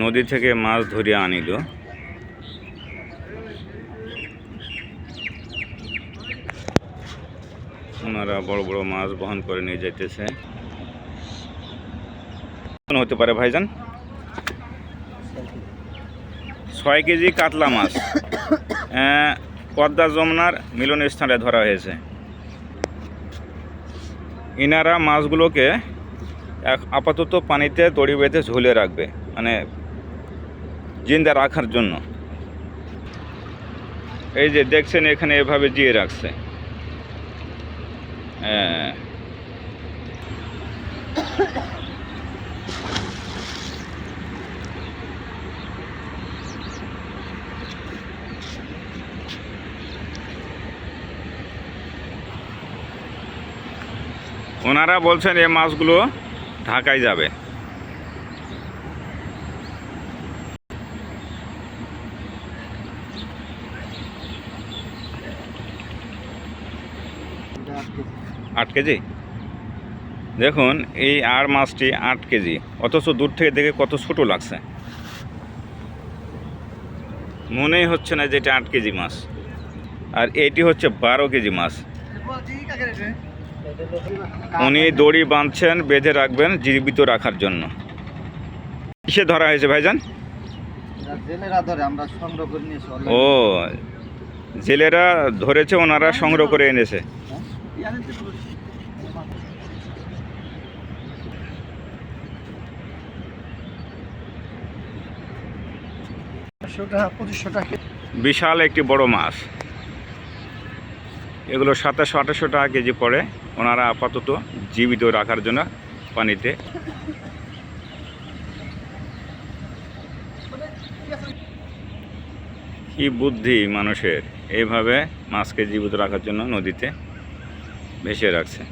নদী থেকে মাছ ধরিয়া আনিল। ওনারা বড় বড় মাছ বহন করে নিয়ে যাইতেছে। হতে পারে ভাইজান 6 কেজি কাতলা মাছ পদ্মা যমুনার মিলন স্থানে ধরা হয়েছে। ইনারা মাছগুলোকে আপাতত পানিতে দড়ি বেঁধে ঝুলে রাখবে, মানে জিন্দা রাখার জন্য। এই যে দেখছেন এখানে এভাবে জিয়ে রাখছে। ওনারা বলছেন এই মাছগুলো ঢাকায় যাবে। আট কেজি দেখুন, এই আর মাছটি 8 কেজি, অথচ দূর থেকে দেখে কত ছোট লাগছে। মনেই হচ্ছে না যে এটা 8 কেজি মাছ, আর এটি হচ্ছে 12 কেজি মাছ। উনি দড়ি বাঁধছেন, বেঁধে রাখবেন জীবিত রাখার জন্য। কিসে ধরা হয়েছে ভাইজান? ও, জেলেরা ধরেছে, ওনারা সংগ্রহ করে এনেছে। বিশাল একটি বড় মাছ। এগুলো 2700-2800 টাকা কেজি পড়ে। ওনারা আপাতত জীবিত রাখার জন্য পানিতে। কি বুদ্ধি মানুষের, এইভাবে মাছকে জীবিত রাখার জন্য নদীতে ভেসে রাখছে।